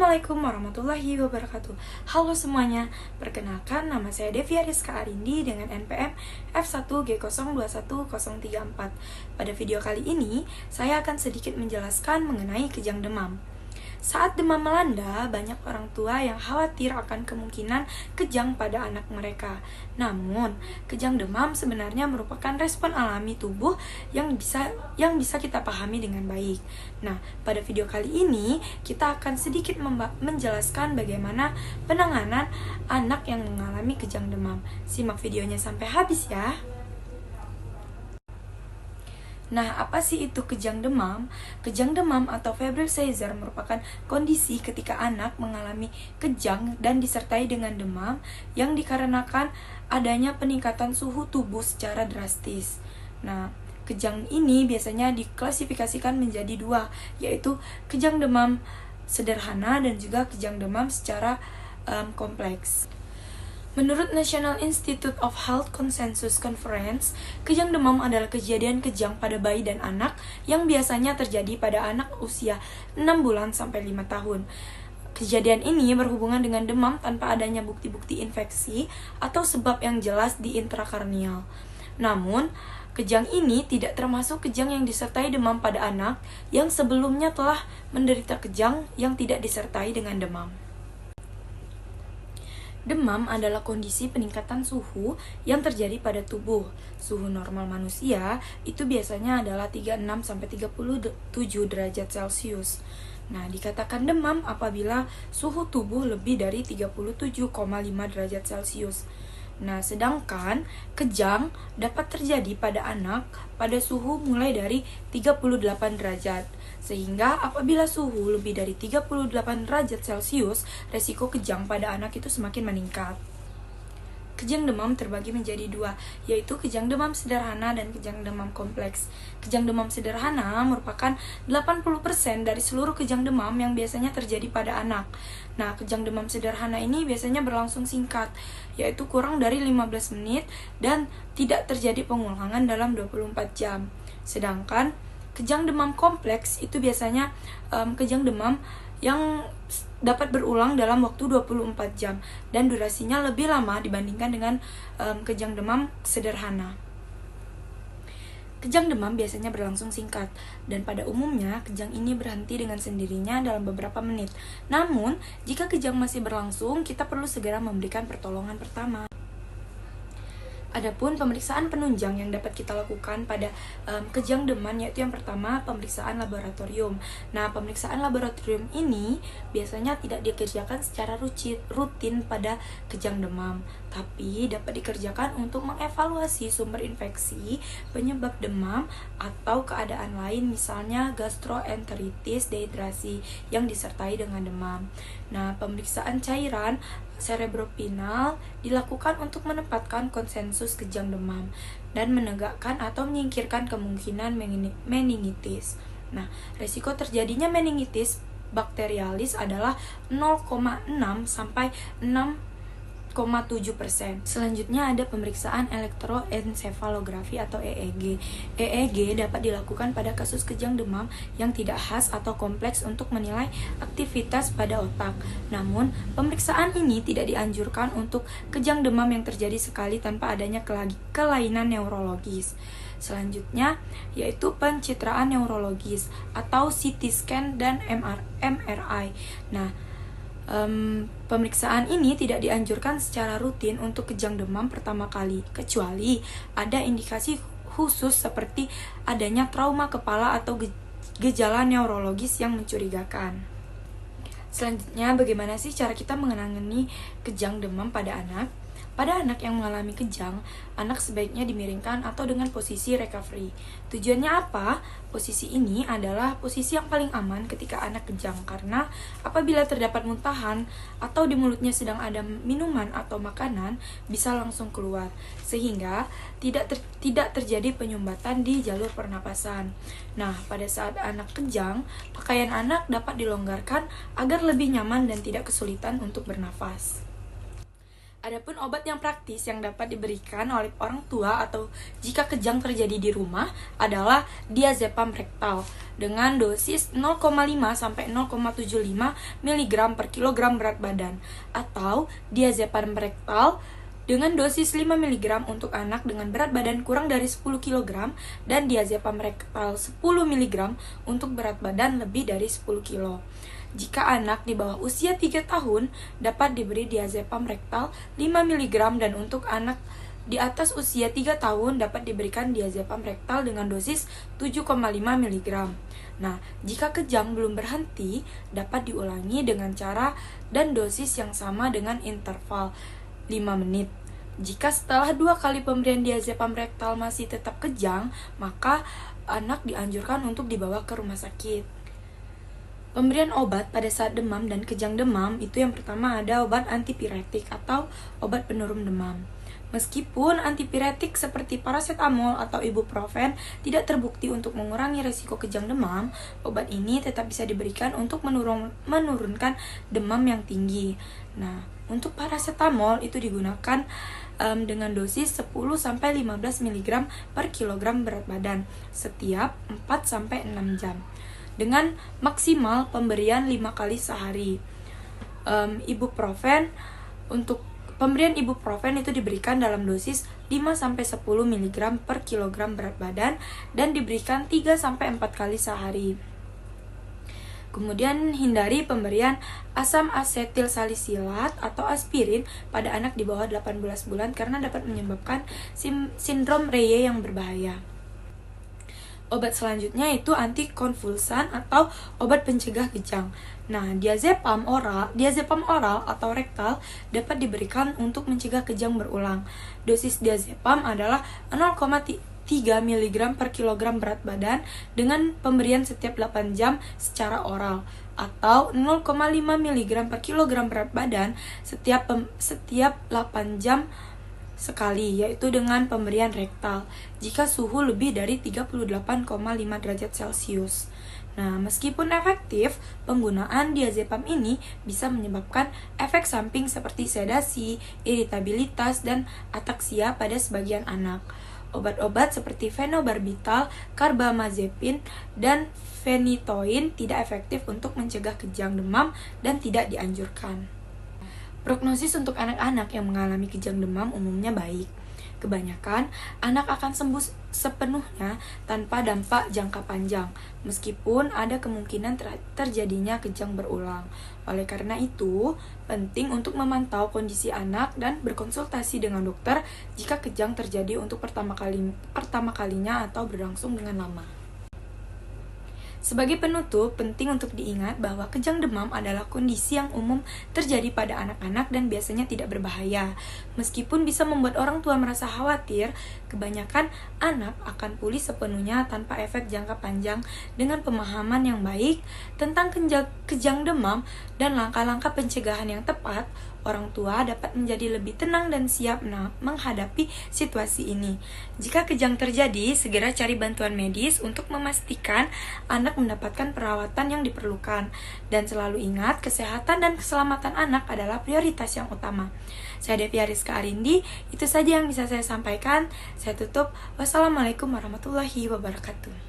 Assalamualaikum warahmatullahi wabarakatuh. Halo semuanya, perkenalkan nama saya Devi Ariska Arindi dengan NPM F1G021034. Pada video kali ini, saya akan sedikit menjelaskan mengenai kejang demam. Saat demam melanda, banyak orang tua yang khawatir akan kemungkinan kejang pada anak mereka. Namun, kejang demam sebenarnya merupakan respon alami tubuh yang bisa kita pahami dengan baik. Nah, pada video kali ini kita akan sedikit menjelaskan bagaimana penanganan anak yang mengalami kejang demam. Simak videonya sampai habis ya. Nah, apa sih itu kejang demam? Kejang demam atau febrile seizure merupakan kondisi ketika anak mengalami kejang dan disertai dengan demam yang dikarenakan adanya peningkatan suhu tubuh secara drastis. Nah, kejang ini biasanya diklasifikasikan menjadi dua, yaitu kejang demam sederhana dan juga kejang demam secara kompleks. Menurut National Institute of Health Consensus Conference, kejang demam adalah kejadian kejang pada bayi dan anak yang biasanya terjadi pada anak usia 6 bulan sampai 5 tahun. Kejadian ini berhubungan dengan demam tanpa adanya bukti-bukti infeksi atau sebab yang jelas di intrakarnial. Namun, kejang ini tidak termasuk kejang yang disertai demam pada anak yang sebelumnya telah menderita kejang yang tidak disertai dengan demam. Demam adalah kondisi peningkatan suhu yang terjadi pada tubuh. Suhu normal manusia itu biasanya adalah 36-37 derajat Celcius. Nah, dikatakan demam apabila suhu tubuh lebih dari 37,5 derajat Celcius. Nah, sedangkan kejang dapat terjadi pada anak pada suhu mulai dari 38 derajat. Sehingga apabila suhu lebih dari 38 derajat Celcius, resiko kejang pada anak itu semakin meningkat. Kejang demam terbagi menjadi dua, yaitu kejang demam sederhana dan kejang demam kompleks. Kejang demam sederhana merupakan 80% dari seluruh kejang demam yang biasanya terjadi pada anak. Nah, kejang demam sederhana ini biasanya berlangsung singkat, yaitu kurang dari 15 menit dan tidak terjadi pengulangan dalam 24 jam. Sedangkan kejang demam kompleks itu biasanya kejang demam yang dapat berulang dalam waktu 24 jam dan durasinya lebih lama dibandingkan dengan kejang demam sederhana. Kejang demam biasanya berlangsung singkat dan pada umumnya kejang ini berhenti dengan sendirinya dalam beberapa menit. Namun, jika kejang masih berlangsung, kita perlu segera memberikan pertolongan pertama. Adapun pemeriksaan penunjang yang dapat kita lakukan pada kejang demam yaitu yang pertama pemeriksaan laboratorium. Nah, pemeriksaan laboratorium ini biasanya tidak dikerjakan secara rutin pada kejang demam, tapi dapat dikerjakan untuk mengevaluasi sumber infeksi, penyebab demam, atau keadaan lain misalnya gastroenteritis, dehidrasi yang disertai dengan demam. Nah, pemeriksaan cairan cerebropinal dilakukan untuk menempatkan konsensus kejang demam dan menegakkan atau menyingkirkan kemungkinan meningitis. Nah, resiko terjadinya meningitis bakterialis adalah 0,6 sampai 6,7%. Selanjutnya ada pemeriksaan elektroensefalografi atau EEG. EEG dapat dilakukan pada kasus kejang demam yang tidak khas atau kompleks untuk menilai aktivitas pada otak. Namun, pemeriksaan ini tidak dianjurkan untuk kejang demam yang terjadi sekali tanpa adanya kelainan neurologis. Selanjutnya yaitu pencitraan neurologis atau CT scan dan MRI. Nah, pemeriksaan ini tidak dianjurkan secara rutin untuk kejang demam pertama kali, kecuali ada indikasi khusus seperti adanya trauma kepala atau gejala neurologis yang mencurigakan. Selanjutnya, bagaimana sih cara kita menangani kejang demam pada anak? Pada anak yang mengalami kejang, anak sebaiknya dimiringkan atau dengan posisi recovery. Tujuannya apa? Posisi ini adalah posisi yang paling aman ketika anak kejang karena apabila terdapat muntahan atau di mulutnya sedang ada minuman atau makanan bisa langsung keluar sehingga tidak terjadi penyumbatan di jalur pernapasan. Nah, pada saat anak kejang, pakaian anak dapat dilonggarkan agar lebih nyaman dan tidak kesulitan untuk bernafas. Adapun obat yang praktis yang dapat diberikan oleh orang tua atau jika kejang terjadi di rumah adalah diazepam rektal dengan dosis 0,5 sampai 0,75 mg per kilogram berat badan, atau diazepam rektal dengan dosis 5 mg untuk anak dengan berat badan kurang dari 10 kg dan diazepam rektal 10 mg untuk berat badan lebih dari 10 kg. Jika anak di bawah usia 3 tahun, dapat diberi diazepam rektal 5 mg dan untuk anak di atas usia 3 tahun dapat diberikan diazepam rektal dengan dosis 7,5 mg. Nah, jika kejang belum berhenti, dapat diulangi dengan cara dan dosis yang sama dengan interval 5 menit. Jika setelah 2 kali pemberian diazepam rektal masih tetap kejang, maka anak dianjurkan untuk dibawa ke rumah sakit. Pemberian obat pada saat demam dan kejang demam itu yang pertama ada obat antipiretik atau obat penurun demam. Meskipun antipiretik seperti paracetamol atau ibuprofen tidak terbukti untuk mengurangi resiko kejang demam, obat ini tetap bisa diberikan untuk menurunkan demam yang tinggi. Nah, untuk paracetamol itu digunakan dengan dosis 10-15 mg per kilogram berat badan setiap 4-6 jam. Dengan maksimal pemberian 5 kali sehari. Untuk pemberian ibuprofen itu diberikan dalam dosis 5-10 mg per kilogram berat badan dan diberikan 3-4 kali sehari. Kemudian hindari pemberian asam asetil salisilat atau aspirin pada anak di bawah 18 bulan karena dapat menyebabkan sindrom Reye yang berbahaya. Obat selanjutnya itu antikonvulsan atau obat pencegah kejang. Nah, diazepam oral atau rektal dapat diberikan untuk mencegah kejang berulang. Dosis diazepam adalah 0,3 mg per kilogram berat badan dengan pemberian setiap 8 jam secara oral, atau 0,5 mg per kilogram berat badan setiap 8 jam sekali, yaitu dengan pemberian rektal jika suhu lebih dari 38,5 derajat Celcius. Nah, meskipun efektif, penggunaan diazepam ini bisa menyebabkan efek samping seperti sedasi, iritabilitas, dan ataksia pada sebagian anak. Obat-obat seperti fenobarbital, karbamazepin, dan phenytoin tidak efektif untuk mencegah kejang demam dan tidak dianjurkan. Prognosis untuk anak-anak yang mengalami kejang demam umumnya baik. Kebanyakan anak akan sembuh sepenuhnya tanpa dampak jangka panjang, meskipun ada kemungkinan terjadinya kejang berulang. Oleh karena itu, penting untuk memantau kondisi anak dan berkonsultasi dengan dokter jika kejang terjadi untuk pertama kalinya atau berlangsung dengan lama. Sebagai penutup, penting untuk diingat bahwa kejang demam adalah kondisi yang umum terjadi pada anak-anak dan biasanya tidak berbahaya. Meskipun bisa membuat orang tua merasa khawatir, kebanyakan anak akan pulih sepenuhnya tanpa efek jangka panjang dengan pemahaman yang baik tentang kejang demam dan langkah-langkah pencegahan yang tepat. Orang tua dapat menjadi lebih tenang dan siap menghadapi situasi ini. Jika kejang terjadi, segera cari bantuan medis untuk memastikan anak mendapatkan perawatan yang diperlukan. Dan selalu ingat, kesehatan dan keselamatan anak adalah prioritas yang utama. Saya Devi Ariska Arindi, itu saja yang bisa saya sampaikan. Saya tutup. Wassalamualaikum warahmatullahi wabarakatuh.